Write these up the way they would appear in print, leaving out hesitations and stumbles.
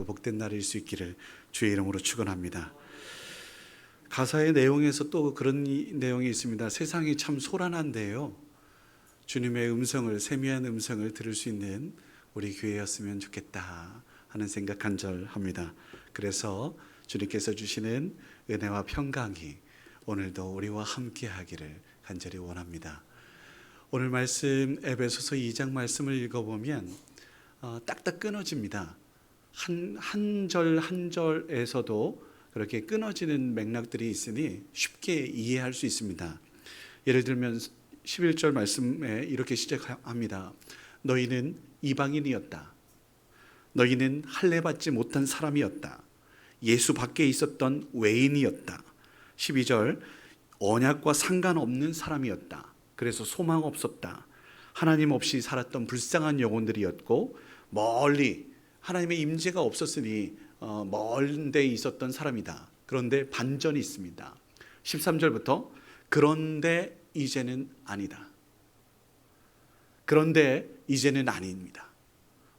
귀하고 복된 날일 수 있기를 주의 이름으로 축원합니다. 가사의 내용에서 또 그런 내용이 있습니다. 세상이 참 소란한데요, 주님의 음성을, 세미한 음성을 들을 수 있는 우리 교회였으면 좋겠다 하는 생각 간절합니다. 그래서 주님께서 주시는 은혜와 평강이 오늘도 우리와 함께 하기를 간절히 원합니다. 오늘 말씀 에베소서 2장 말씀을 읽어보면 딱딱 끊어집니다. 한 절 한 절에서도 그렇게 끊어지는 맥락들이 있으니 쉽게 이해할 수 있습니다. 예를 들면 11절 말씀에 이렇게 시작합니다. 너희는 이방인이었다. 너희는 할례받지 못한 사람이었다. 예수 밖에 있었던 외인이었다. 12절 언약과 상관없는 사람이었다. 그래서 소망 없었다. 하나님 없이 살았던 불쌍한 영혼들이었고, 멀리 하나님의 임재가 없었으니 먼 데 있었던 사람이다. 그런데 반전이 있습니다. 13절부터 그런데 이제는 아니다. 그런데 이제는 아닙니다.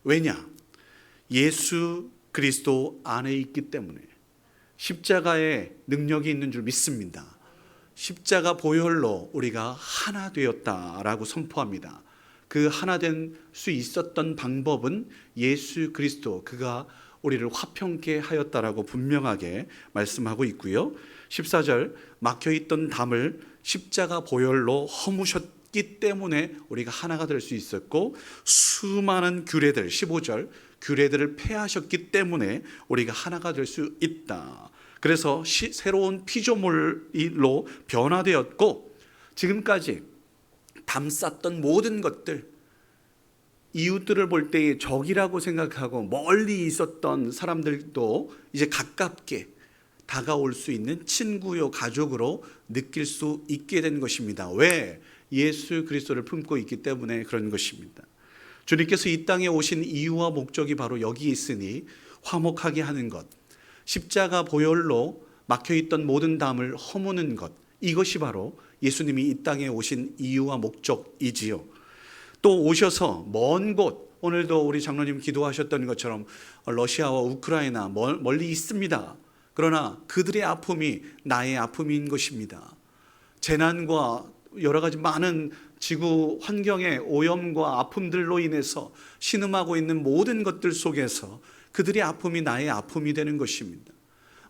왜냐? 예수 그리스도 안에 있기 때문에 십자가에 능력이 있는 줄 믿습니다. 십자가 보혈로 우리가 하나 되었다라고 선포합니다. 그 하나 된 수 있었던 방법은 예수 그리스도, 그가 우리를 화평케 하였다라고 분명하게 말씀하고 있고요. 14절 막혀있던 담을 십자가 보혈로 허무셨기 때문에 우리가 하나가 될 수 있었고, 수많은 규례들, 15절 규례들을 폐하셨기 때문에 우리가 하나가 될 수 있다. 그래서 새로운 피조물로 변화되었고, 지금까지 담쌌던 모든 것들, 이웃들을 볼 때의 적이라고 생각하고 멀리 있었던 사람들도 이제 가깝게 다가올 수 있는 친구요 가족으로 느낄 수 있게 된 것입니다. 왜? 예수 그리스도를 품고 있기 때문에 그런 것입니다. 주님께서 이 땅에 오신 이유와 목적이 바로 여기 있으니 화목하게 하는 것, 십자가 보혈로 막혀있던 모든 담을 허무는 것, 이것이 바로 예수님이 이 땅에 오신 이유와 목적이지요. 또 오셔서 먼 곳, 오늘도 우리 장로님 기도하셨던 것처럼 러시아와 우크라이나 멀리 있습니다. 그러나 그들의 아픔이 나의 아픔인 것입니다. 재난과 여러 가지 많은 지구 환경의 오염과 아픔들로 인해서 신음하고 있는 모든 것들 속에서 그들의 아픔이 나의 아픔이 되는 것입니다.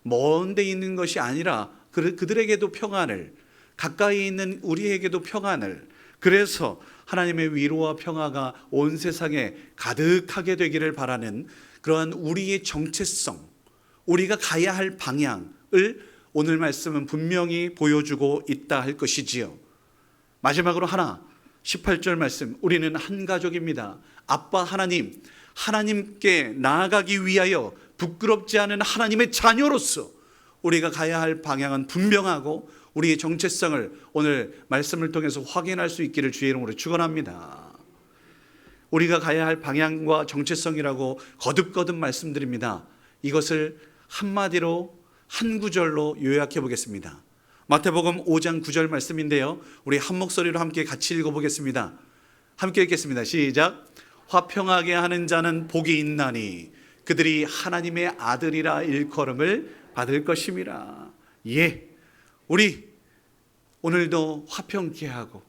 먼 데 있는 것이 아니라 그들에게도 평안을, 가까이 있는 우리에게도 평안을, 그래서 하나님의 위로와 평화가 온 세상에 가득하게 되기를 바라는 그러한 우리의 정체성, 우리가 가야 할 방향을 오늘 말씀은 분명히 보여주고 있다 할 것이지요. 마지막으로 하나, 18절 말씀, 우리는 한 가족입니다. 아빠 하나님, 하나님께 나아가기 위하여 부끄럽지 않은 하나님의 자녀로서 우리가 가야 할 방향은 분명하고, 우리의 정체성을 오늘 말씀을 통해서 확인할 수 있기를 주의 이름으로 축원합니다. 우리가 가야 할 방향과 정체성이라고 거듭거듭 말씀드립니다. 이것을 한마디로 한 구절로 요약해 보겠습니다. 마태복음 5장 9절 말씀인데요, 우리 한 목소리로 함께 같이 읽어보겠습니다. 함께 읽겠습니다. 시작. 화평하게 하는 자는 복이 있나니 그들이 하나님의 아들이라 일컬음을 받을 것임이라. 예, 우리 오늘도 화평케 하고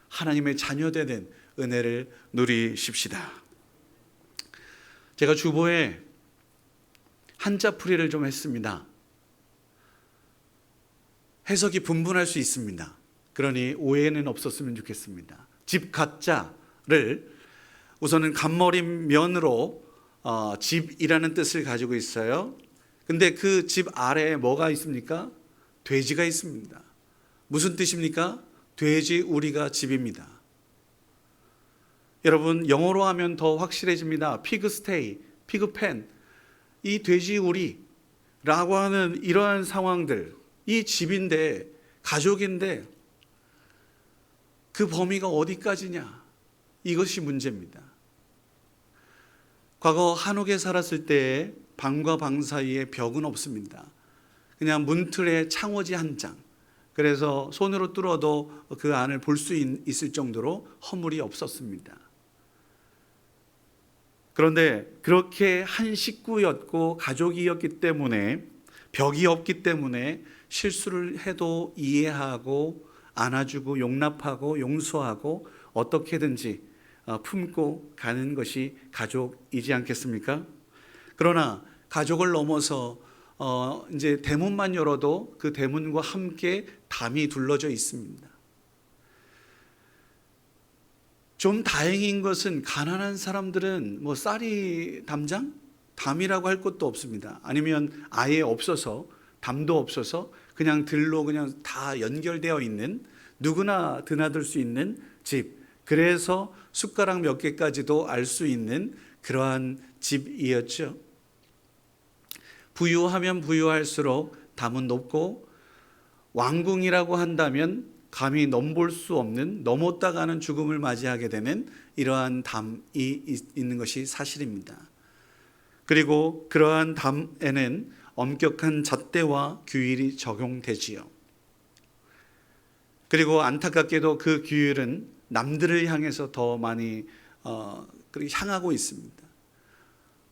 하나님의 자녀되는 은혜를 누리십시다. 제가 주보에 한자풀이를 좀 했습니다. 해석이 분분할 수 있습니다. 그러니 오해는 없었으면 좋겠습니다. 집 가자를 우선은 간머린 면으로 집이라는 뜻을 가지고 있어요. 근데 그 집 아래에 뭐가 있습니까? 돼지가 있습니다. 무슨 뜻입니까? 돼지 우리가 집입니다. 여러분, 영어로 하면 더 확실해집니다. 피그스테이, 피그펜, 이 돼지 우리라고 하는 이러한 상황들, 이 집인데, 가족인데 그 범위가 어디까지냐, 이것이 문제입니다. 과거 한옥에 살았을 때 방과 방 사이에 벽은 없습니다. 그냥 문틀에 창호지 한 장, 그래서 손으로 뚫어도 그 안을 볼 수 있을 정도로 허물이 없었습니다. 그런데 그렇게 한 식구였고 가족이었기 때문에, 벽이 없기 때문에 실수를 해도 이해하고 안아주고 용납하고 용서하고 어떻게든지 품고 가는 것이 가족이지 않겠습니까? 그러나 가족을 넘어서 이제 대문만 열어도 그 대문과 함께 담이 둘러져 있습니다. 좀 다행인 것은 가난한 사람들은 뭐 쌀이 담이라고 할 것도 없습니다. 아니면 아예 없어서, 담도 없어서 그냥 들로 그냥 다 연결되어 있는, 누구나 드나들 수 있는 집, 그래서 숟가락 몇 개까지도 알 수 있는 그러한 집이었죠. 부유하면 부유할수록 담은 높고, 왕궁이라고 한다면 감히 넘볼 수 없는, 넘었다가는 죽음을 맞이하게 되는 이러한 담이 있는 것이 사실입니다. 그리고 그러한 담에는 엄격한 잣대와 규율이 적용되지요. 그리고 안타깝게도 그 규율은 남들을 향해서 더 많이 향하고 있습니다.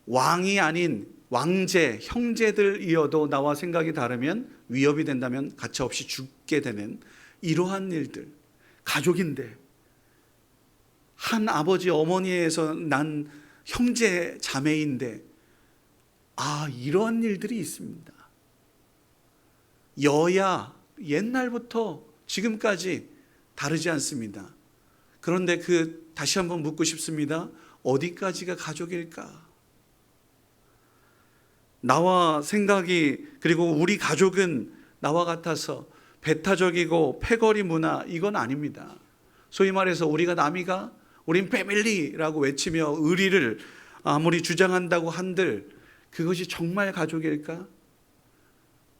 왕이 아닌 왕제, 형제들이어도 나와 생각이 다르면, 위협이 된다면 가차없이 죽게 되는 이러한 일들. 가족인데, 한 아버지 어머니에서 난 형제 자매인데 이러한 일들이 있습니다. 여야 옛날부터 지금까지 다르지 않습니다. 그런데 다시 한번 묻고 싶습니다. 어디까지가 가족일까? 나와 생각이, 그리고 우리 가족은 나와 같아서 배타적이고 패거리 문화, 이건 아닙니다. 소위 말해서 우리가 남이가, 우린 패밀리라고 외치며 의리를 아무리 주장한다고 한들 그것이 정말 가족일까?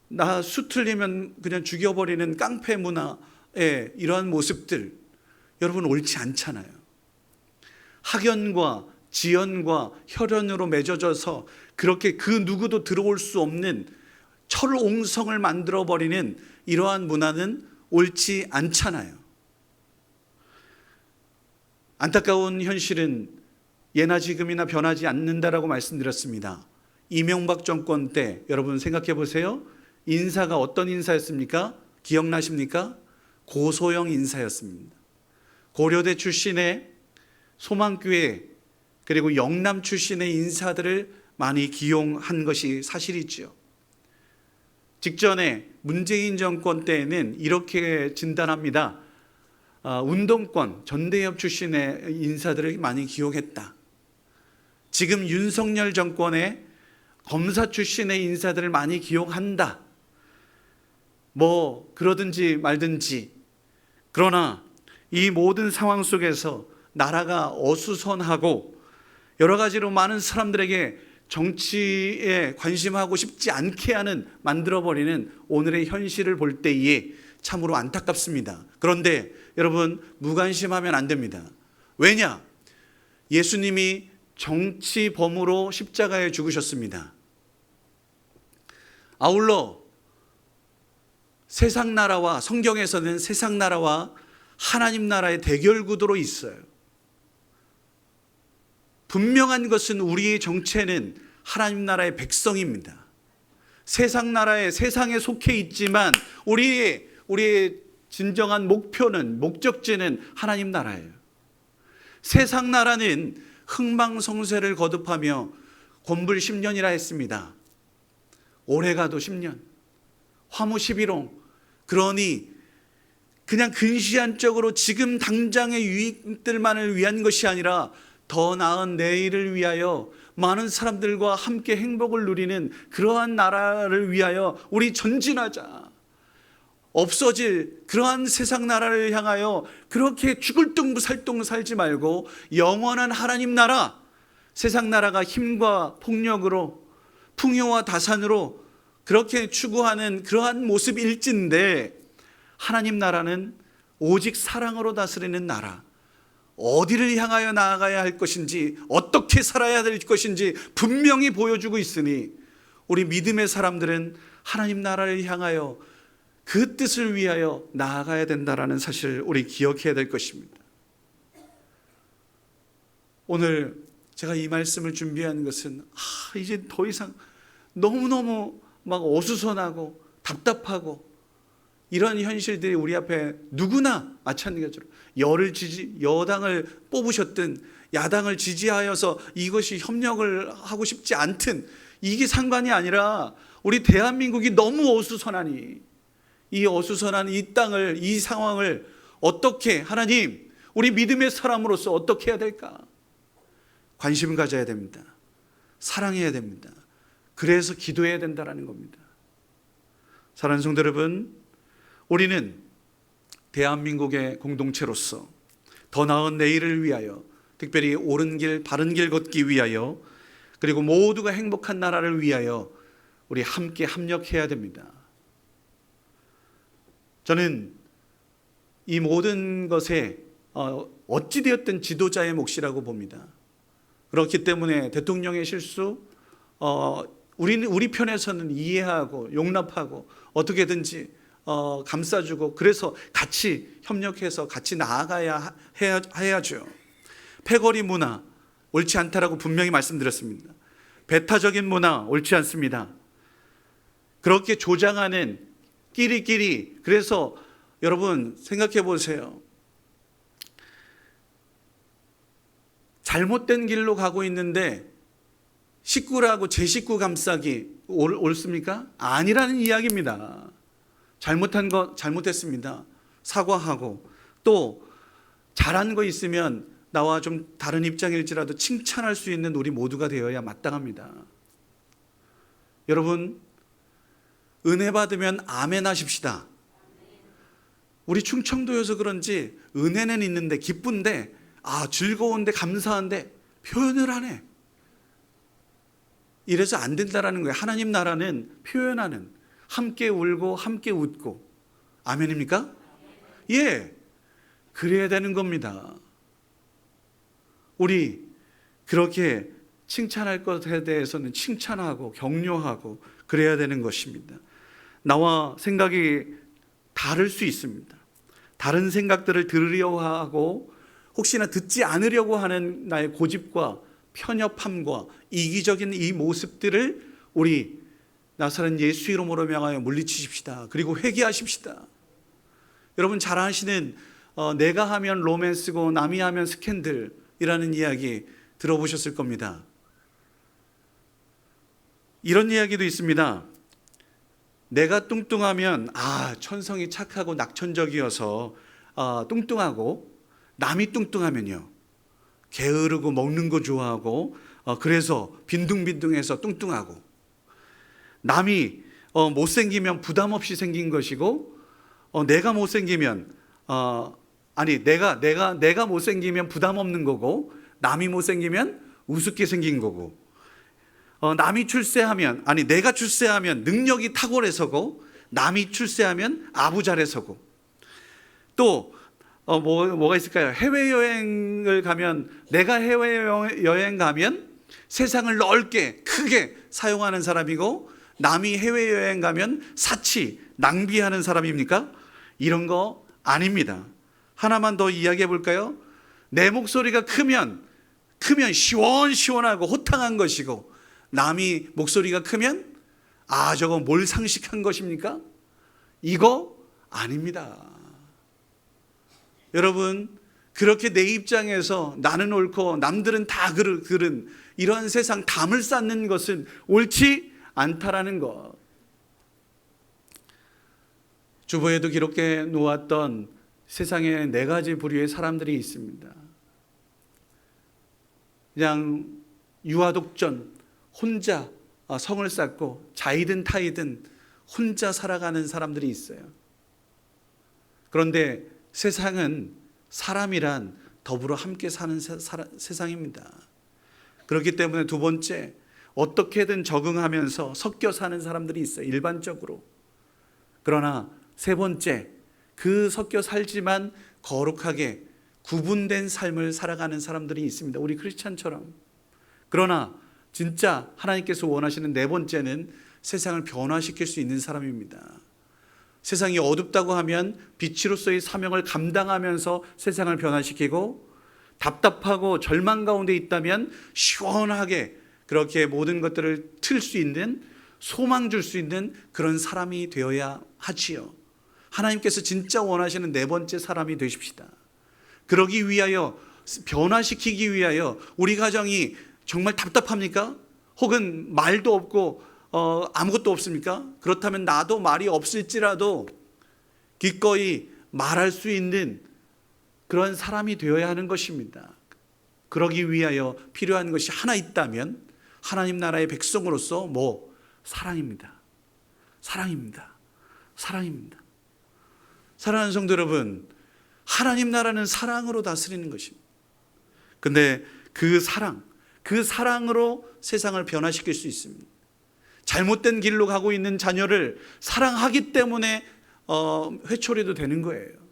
나 수틀리면 그냥 죽여버리는 깡패 문화의 이러한 모습들, 여러분 옳지 않잖아요. 학연과 지연과 혈연으로 맺어져서 그렇게 그 누구도 들어올 수 없는 철옹성을 만들어버리는 이러한 문화는 옳지 않잖아요. 안타까운 현실은 예나 지금이나 변하지 않는다라고 말씀드렸습니다. 이명박 정권 때 여러분 생각해 보세요. 인사가 어떤 인사였습니까? 기억나십니까? 고소영 인사였습니다. 고려대 출신의, 소망교회 그리고 영남 출신의 인사들을 많이 기용한 것이 사실이죠. 직전에 문재인 정권 때에는 이렇게 진단합니다. 운동권, 전대협 출신의 인사들을 많이 기용했다. 지금 윤석열 정권에 검사 출신의 인사들을 많이 기용한다. 뭐 그러든지 말든지. 그러나 이 모든 상황 속에서 나라가 어수선하고 여러 가지로 많은 사람들에게 정치에 관심하고 싶지 않게 하는, 만들어버리는 오늘의 현실을 볼 때에 참으로 안타깝습니다. 그런데 여러분 무관심하면 안 됩니다. 왜냐? 예수님이 정치범으로 십자가에 죽으셨습니다. 아울러 세상 나라와, 성경에서는 세상 나라와 하나님 나라의 대결 구도로 있어요. 분명한 것은 우리의 정체는 하나님 나라의 백성입니다. 세상 나라에, 세상에 속해 있지만 우리의 진정한 목표는, 목적지는 하나님 나라예요. 세상 나라는 흥망성쇠를 거듭하며 권불 10년이라 했습니다. 오래 가도 10년, 화무 11홍. 그러니 그냥 근시안적으로 지금 당장의 유익들만을 위한 것이 아니라 더 나은 내일을 위하여 많은 사람들과 함께 행복을 누리는 그러한 나라를 위하여 우리 전진하자. 없어질 그러한 세상 나라를 향하여 그렇게 죽을 둥 살 둥 살지 말고 영원한 하나님 나라, 세상 나라가 힘과 폭력으로, 풍요와 다산으로 그렇게 추구하는 그러한 모습일진데, 하나님 나라는 오직 사랑으로 다스리는 나라, 어디를 향하여 나아가야 할 것인지, 어떻게 살아야 될 것인지 분명히 보여주고 있으니 우리 믿음의 사람들은 하나님 나라를 향하여 그 뜻을 위하여 나아가야 된다는 사실을 우리 기억해야 될 것입니다. 오늘 제가 이 말씀을 준비한 것은 이제 더 이상 너무너무 막 어수선하고 답답하고 이런 현실들이 우리 앞에 누구나 마찬가지로 여당을 뽑으셨든 야당을 지지하여서 이것이 협력을 하고 싶지 않든 이게 상관이 아니라 우리 대한민국이 너무 어수선하니 이 어수선한 이 땅을, 이 상황을 어떻게, 하나님, 우리 믿음의 사람으로서 어떻게 해야 될까? 관심을 가져야 됩니다. 사랑해야 됩니다. 그래서 기도해야 된다는 겁니다. 사랑하는 성도 여러분, 우리는 대한민국의 공동체로서 더 나은 내일을 위하여, 특별히 옳은 길, 바른 길 걷기 위하여, 그리고 모두가 행복한 나라를 위하여 우리 함께 협력해야 됩니다. 저는 이 모든 것에 어찌되었든 지도자의 몫이라고 봅니다. 그렇기 때문에 대통령의 실수, 우리 편에서는 이해하고 용납하고 어떻게든지 감싸주고, 그래서 같이 협력해서 같이 나아가야 해야죠. 패거리 문화 옳지 않다라고 분명히 말씀드렸습니다. 배타적인 문화 옳지 않습니다. 그렇게 조장하는 끼리끼리, 그래서 여러분 생각해 보세요. 잘못된 길로 가고 있는데 식구라고 제 식구 감싸기 옳습니까? 아니라는 이야기입니다. 잘못한 거 잘못했습니다. 사과하고, 또 잘한 거 있으면 나와 좀 다른 입장일지라도 칭찬할 수 있는 우리 모두가 되어야 마땅합니다. 여러분, 은혜 받으면 아멘 하십시다. 우리 충청도여서 그런지 은혜는 있는데, 기쁜데, 즐거운데, 감사한데 표현을 안 해. 이래서 안 된다라는 거예요. 하나님 나라는 표현하는, 함께 울고 함께 웃고. 아멘입니까? 예, 그래야 되는 겁니다. 우리 그렇게 칭찬할 것에 대해서는 칭찬하고 격려하고 그래야 되는 것입니다. 나와 생각이 다를 수 있습니다. 다른 생각들을 들으려 하고 혹시나 듣지 않으려고 하는 나의 고집과 편협함과 이기적인 이 모습들을 우리 나사렛 예수 이름으로 명하여 물리치십시다. 그리고 회개하십시다. 여러분 잘 아시는 내가 하면 로맨스고 남이 하면 스캔들이라는 이야기 들어보셨을 겁니다. 이런 이야기도 있습니다. 내가 뚱뚱하면 천성이 착하고 낙천적이어서 뚱뚱하고, 남이 뚱뚱하면요 게으르고 먹는 거 좋아하고 그래서 빈둥빈둥해서 뚱뚱하고, 남이 못생기면 부담 없이 생긴 것이고, 내가 못생기면 내가 못생기면 부담 없는 거고, 남이 못생기면 우습게 생긴 거고, 남이 출세하면 내가 출세하면 능력이 탁월해서고, 남이 출세하면 아부잘해서고. 또 뭐가 있을까요? 해외여행을 가면, 내가 해외여행 가면 세상을 넓게 크게 사용하는 사람이고, 남이 해외여행 가면 사치 낭비하는 사람입니까? 이런 거 아닙니다. 하나만 더 이야기해 볼까요? 내 목소리가 크면 시원시원하고 호탕한 것이고, 남이 목소리가 크면 저거 뭘 상식한 것입니까? 이거 아닙니다. 여러분, 그렇게 내 입장에서 나는 옳고 남들은 다 그른 이런 세상 담을 쌓는 것은 옳지 않다라는 것. 주보에도 기록해 놓았던 세상에 4가지 부류의 사람들이 있습니다. 그냥 유아독전, 혼자 성을 쌓고 자이든 타이든 혼자 살아가는 사람들이 있어요. 그런데 세상은 사람이란 더불어 함께 사는 세상입니다. 그렇기 때문에 두 번째, 어떻게든 적응하면서 섞여 사는 사람들이 있어요, 일반적으로. 그러나 세 번째, 그 섞여 살지만 거룩하게 구분된 삶을 살아가는 사람들이 있습니다, 우리 크리스찬처럼. 그러나 진짜 하나님께서 원하시는 네 번째는 세상을 변화시킬 수 있는 사람입니다. 세상이 어둡다고 하면 빛으로서의 사명을 감당하면서 세상을 변화시키고, 답답하고 절망 가운데 있다면 시원하게 그렇게 모든 것들을 틀 수 있는, 소망 줄 수 있는 그런 사람이 되어야 하지요. 하나님께서 진짜 원하시는 네 번째 사람이 되십시다. 그러기 위하여, 변화시키기 위하여 우리 가정이 정말 답답합니까? 혹은 말도 없고 아무것도 없습니까? 그렇다면 나도 말이 없을지라도 기꺼이 말할 수 있는 그런 사람이 되어야 하는 것입니다. 그러기 위하여 필요한 것이 하나 있다면 하나님 나라의 백성으로서 사랑입니다. 사랑입니다. 사랑입니다. 사랑하는 성도 여러분, 하나님 나라는 사랑으로 다스리는 것입니다. 근데 그 사랑으로 세상을 변화시킬 수 있습니다. 잘못된 길로 가고 있는 자녀를 사랑하기 때문에 회초리도 되는 거예요.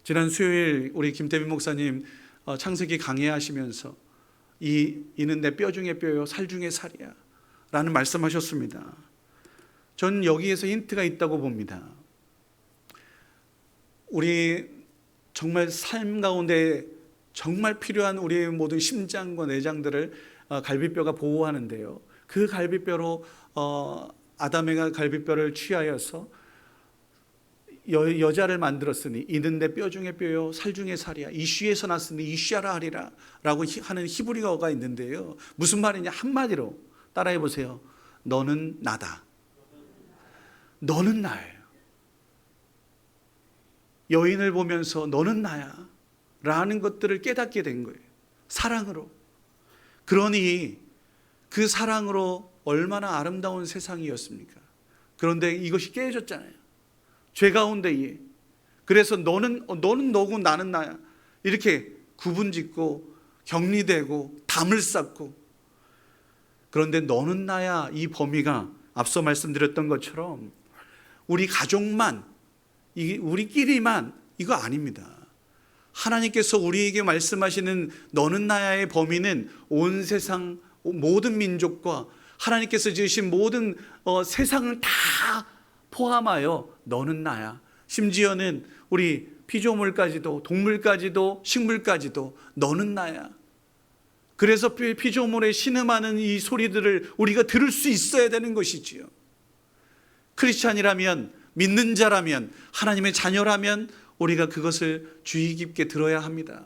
지난 수요일 우리 김태빈 목사님 창세기 강해하시면서 이는 내 뼈 중에 뼈요 살 중에 살이야 라는 말씀하셨습니다. 전 여기에서 힌트가 있다고 봅니다. 우리 정말 삶 가운데 정말 필요한 우리의 모든 심장과 내장들을 갈비뼈가 보호하는데요. 그 갈비뼈로 아담의 갈비뼈를 취하여서 여자를 만들었으니 이는 내 뼈 중에 뼈요 살 중에 살이야. 이쉬에서 났으니 이쉬하라 하리라 라고 하는 히브리어가 있는데요. 무슨 말이냐? 한마디로 따라해 보세요. 너는 나다. 너는 나예요. 여인을 보면서 너는 나야 라는 것들을 깨닫게 된 거예요. 사랑으로. 그러니 그 사랑으로 얼마나 아름다운 세상이었습니까? 그런데 이것이 깨져졌잖아요. 죄 가운데에. 그래서 너는 너고 나는 나야 이렇게 구분짓고 격리되고 담을 쌓고, 그런데 너는 나야 이 범위가 앞서 말씀드렸던 것처럼 우리 가족만, 우리끼리만 이거 아닙니다. 하나님께서 우리에게 말씀하시는 너는 나야의 범위는 온 세상 모든 민족과 하나님께서 지으신 모든 세상을 다 포함하여 너는 나야. 심지어는 우리 피조물까지도, 동물까지도, 식물까지도 너는 나야. 그래서 피조물에 신음하는 이 소리들을 우리가 들을 수 있어야 되는 것이지요. 크리스찬이라면, 믿는 자라면, 하나님의 자녀라면 우리가 그것을 주의 깊게 들어야 합니다.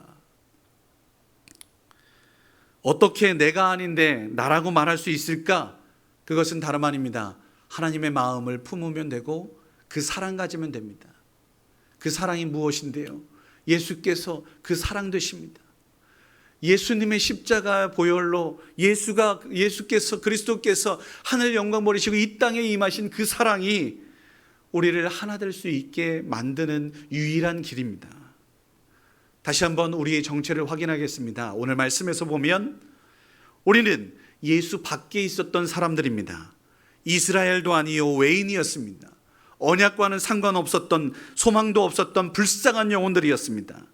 어떻게 내가 아닌데 나라고 말할 수 있을까? 그것은 다름 아닙니다. 하나님의 마음을 품으면 되고 그 사랑 가지면 됩니다. 그 사랑이 무엇인데요? 예수께서 그 사랑 되십니다. 예수님의 십자가 보혈로 예수께서, 그리스도께서 하늘 영광 버리시고 이 땅에 임하신 그 사랑이 우리를 하나 될 수 있게 만드는 유일한 길입니다. 다시 한번 우리의 정체를 확인하겠습니다. 오늘 말씀에서 보면 우리는 예수 밖에 있었던 사람들입니다. 이스라엘도 아니요 외인이었습니다. 언약과는 상관없었던, 소망도 없었던 불쌍한 영혼들이었습니다.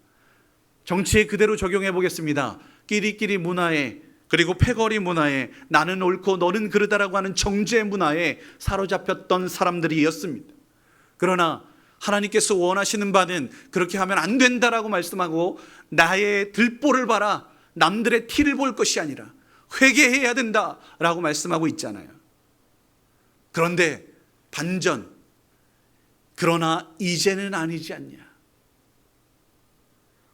정치에 그대로 적용해 보겠습니다. 끼리끼리 문화에, 그리고 패거리 문화에, 나는 옳고 너는 그르다라고 하는 정죄 문화에 사로잡혔던 사람들이었습니다. 그러나 하나님께서 원하시는 바는 그렇게 하면 안 된다라고 말씀하고, 나의 들보를 봐라, 남들의 티를 볼 것이 아니라 회개해야 된다라고 말씀하고 있잖아요. 그런데 반전, 그러나 이제는 아니지 않냐.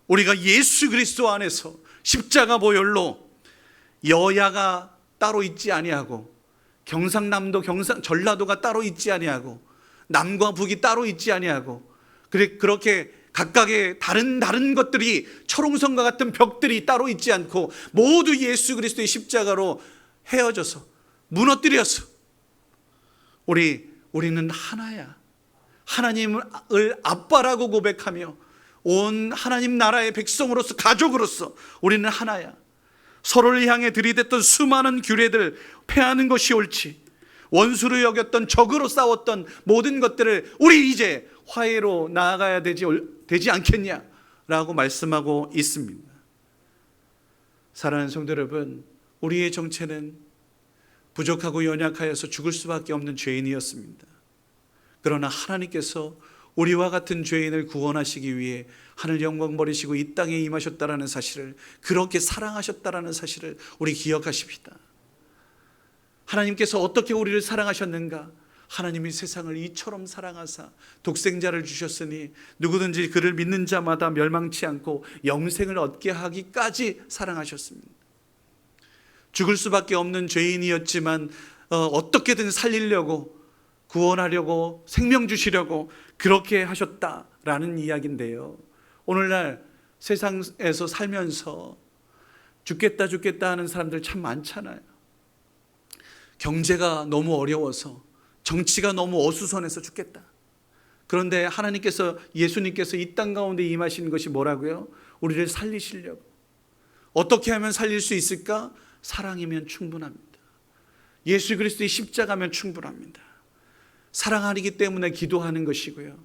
우리가 예수 그리스도 안에서 십자가 보혈로 여야가 따로 있지 아니하고, 경상남도, 전라도가 따로 있지 아니하고, 남과 북이 따로 있지 아니하고, 그렇게 각각의 다른 것들이, 철옹성과 같은 벽들이 따로 있지 않고 모두 예수 그리스도의 십자가로 헤어져서 무너뜨려서 우리는 하나야. 하나님을 아빠라고 고백하며 온 하나님 나라의 백성으로서, 가족으로서 우리는 하나야. 서로를 향해 들이댔던 수많은 규례들 패하는 것이 옳지, 원수로 여겼던, 적으로 싸웠던 모든 것들을 우리 이제 화해로 나아가야 되지 않겠냐라고 말씀하고 있습니다. 사랑하는 성도 여러분, 우리의 정체는 부족하고 연약하여서 죽을 수밖에 없는 죄인이었습니다. 그러나 하나님께서 우리와 같은 죄인을 구원하시기 위해 하늘 영광 버리시고 이 땅에 임하셨다라는 사실을, 그렇게 사랑하셨다라는 사실을 우리 기억하십시다. 하나님께서 어떻게 우리를 사랑하셨는가? 하나님이 세상을 이처럼 사랑하사 독생자를 주셨으니 누구든지 그를 믿는 자마다 멸망치 않고 영생을 얻게 하기까지 사랑하셨습니다. 죽을 수밖에 없는 죄인이었지만 어떻게든 살리려고, 구원하려고, 생명 주시려고 그렇게 하셨다라는 이야기인데요, 오늘날 세상에서 살면서 죽겠다 하는 사람들 참 많잖아요. 경제가 너무 어려워서, 정치가 너무 어수선해서 죽겠다. 그런데 하나님께서, 예수님께서 이 땅 가운데 임하신 것이 뭐라고요? 우리를 살리시려고. 어떻게 하면 살릴 수 있을까? 사랑이면 충분합니다. 예수 그리스도의 십자가면 충분합니다. 사랑하기 때문에 기도하는 것이고요,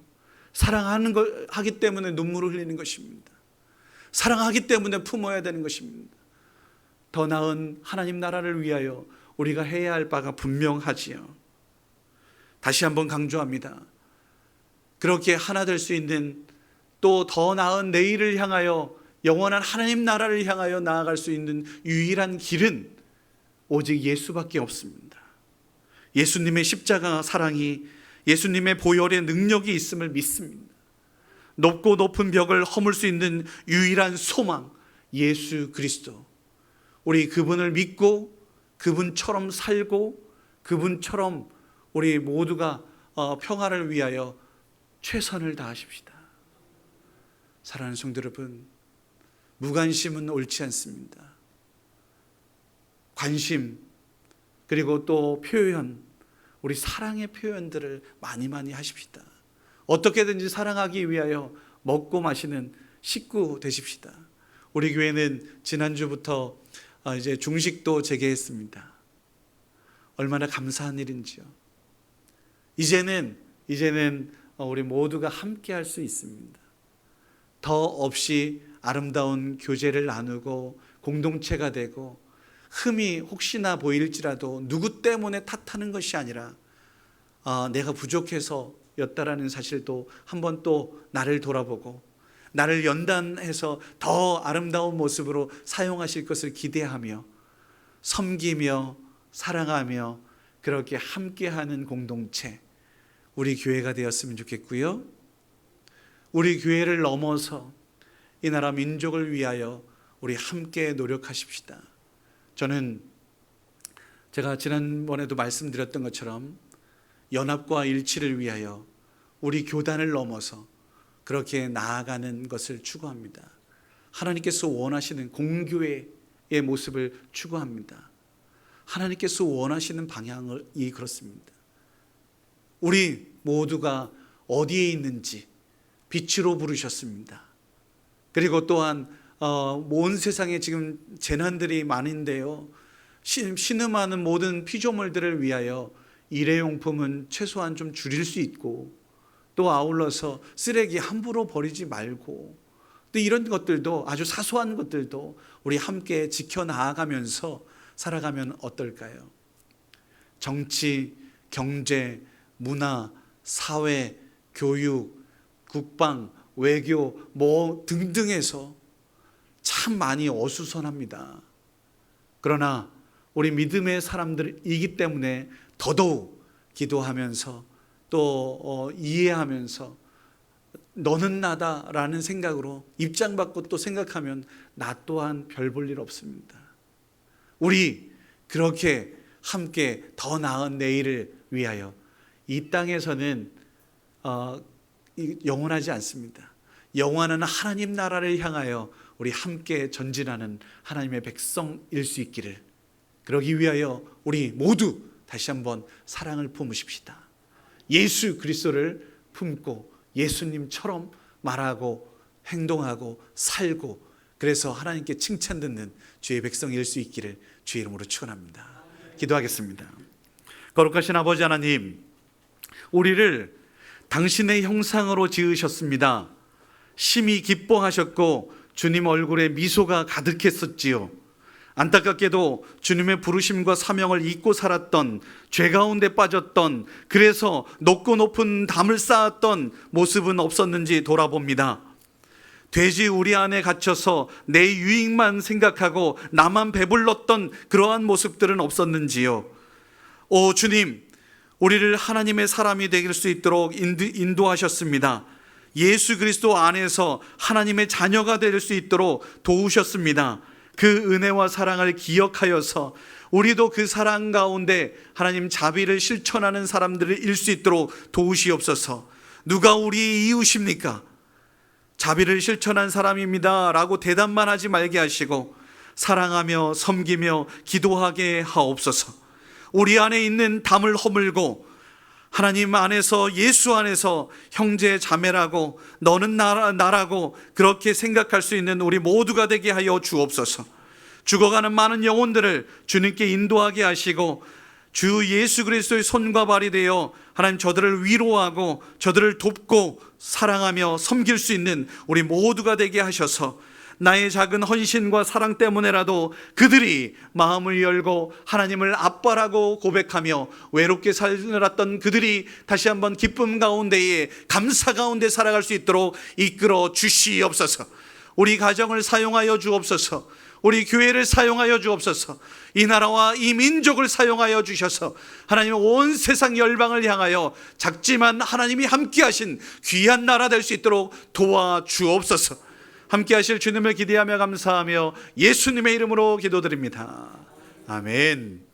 하기 때문에 눈물을 흘리는 것입니다. 사랑하기 때문에 품어야 되는 것입니다. 더 나은 하나님 나라를 위하여 우리가 해야 할 바가 분명하지요. 다시 한번 강조합니다. 그렇게 하나 될 수 있는, 또 더 나은 내일을 향하여, 영원한 하나님 나라를 향하여 나아갈 수 있는 유일한 길은 오직 예수밖에 없습니다. 예수님의 십자가 사랑이, 예수님의 보혈의 능력이 있음을 믿습니다. 높고 높은 벽을 허물 수 있는 유일한 소망, 예수 그리스도. 우리 그분을 믿고 그분처럼 살고 그분처럼 우리 모두가 평화를 위하여 최선을 다하십시다. 사랑하는 성도 여러분, 무관심은 옳지 않습니다. 관심, 그리고 또 표현, 우리 사랑의 표현들을 많이 하십시다. 어떻게든지 사랑하기 위하여 먹고 마시는 식구 되십시다. 우리 교회는 지난주부터 이제 중식도 재개했습니다. 얼마나 감사한 일인지요. 이제는 우리 모두가 함께 할 수 있습니다. 더 없이 아름다운 교제를 나누고 공동체가 되고, 흠이 혹시나 보일지라도 누구 때문에 탓하는 것이 아니라 내가 부족해서였다라는 사실도 한번 또 나를 돌아보고, 나를 연단해서 더 아름다운 모습으로 사용하실 것을 기대하며 섬기며 사랑하며 그렇게 함께하는 공동체, 우리 교회가 되었으면 좋겠고요. 우리 교회를 넘어서 이 나라 민족을 위하여 우리 함께 노력하십시다. 저는 제가 지난번에도 말씀드렸던 것처럼 연합과 일치를 위하여 우리 교단을 넘어서 그렇게 나아가는 것을 추구합니다. 하나님께서 원하시는 공교회의 모습을 추구합니다. 하나님께서 원하시는 방향이 그렇습니다. 우리 모두가 어디에 있는지 빛으로 부르셨습니다. 그리고 또한 온 세상에 지금 재난들이 많은데요, 신음하는 모든 피조물들을 위하여 일회용품은 최소한 좀 줄일 수 있고, 또 아울러서 쓰레기 함부로 버리지 말고, 또 이런 것들도, 아주 사소한 것들도 우리 함께 지켜나가면서 살아가면 어떨까요? 정치, 경제, 문화, 사회, 교육, 국방, 외교 등등에서 참 많이 어수선합니다. 그러나 우리 믿음의 사람들이기 때문에 더더욱 기도하면서 또 이해하면서 너는 나다라는 생각으로 입장 바꿔 또 생각하면 나 또한 별 볼 일 없습니다. 우리 그렇게 함께 더 나은 내일을 위하여, 이 땅에서는 영원하지 않습니다. 영원한 하나님 나라를 향하여 우리 함께 전진하는 하나님의 백성일 수 있기를, 그러기 위하여 우리 모두 다시 한번 사랑을 품으십시다. 예수 그리스도를 품고 예수님처럼 말하고 행동하고 살고, 그래서 하나님께 칭찬 듣는 주의 백성일 수 있기를 주의 이름으로 축원합니다. 기도하겠습니다. 거룩하신 아버지 하나님, 우리를 당신의 형상으로 지으셨습니다. 심히 기뻐하셨고 주님 얼굴에 미소가 가득했었지요. 안타깝게도 주님의 부르심과 사명을 잊고 살았던, 죄 가운데 빠졌던, 그래서 높고 높은 담을 쌓았던 모습은 없었는지 돌아봅니다. 돼지 우리 안에 갇혀서 내 유익만 생각하고 나만 배불렀던 그러한 모습들은 없었는지요? 오 주님, 우리를 하나님의 사람이 될 수 있도록 인도하셨습니다. 예수 그리스도 안에서 하나님의 자녀가 될 수 있도록 도우셨습니다. 그 은혜와 사랑을 기억하여서 우리도 그 사랑 가운데 하나님 자비를 실천하는 사람들을 일 수 있도록 도우시옵소서. 누가 우리의 이웃입니까? 자비를 실천한 사람입니다 라고 대답만 하지 말게 하시고 사랑하며 섬기며 기도하게 하옵소서. 우리 안에 있는 담을 허물고 하나님 안에서, 예수 안에서 형제 자매라고, 너는 나라고 그렇게 생각할 수 있는 우리 모두가 되게 하여 주옵소서. 죽어가는 많은 영혼들을 주님께 인도하게 하시고 주 예수 그리스도의 손과 발이 되어 하나님 저들을 위로하고 저들을 돕고 사랑하며 섬길 수 있는 우리 모두가 되게 하셔서 나의 작은 헌신과 사랑 때문에라도 그들이 마음을 열고 하나님을 아빠라고 고백하며 외롭게 살았던 그들이 다시 한번 기쁨 가운데에, 감사 가운데 살아갈 수 있도록 이끌어 주시옵소서. 우리 가정을 사용하여 주옵소서. 우리 교회를 사용하여 주옵소서. 이 나라와 이 민족을 사용하여 주셔서 하나님 온 세상 열방을 향하여 작지만 하나님이 함께 하신 귀한 나라 될 수 있도록 도와주옵소서. 함께 하실 주님을 기대하며 감사하며 예수님의 이름으로 기도드립니다. 아멘.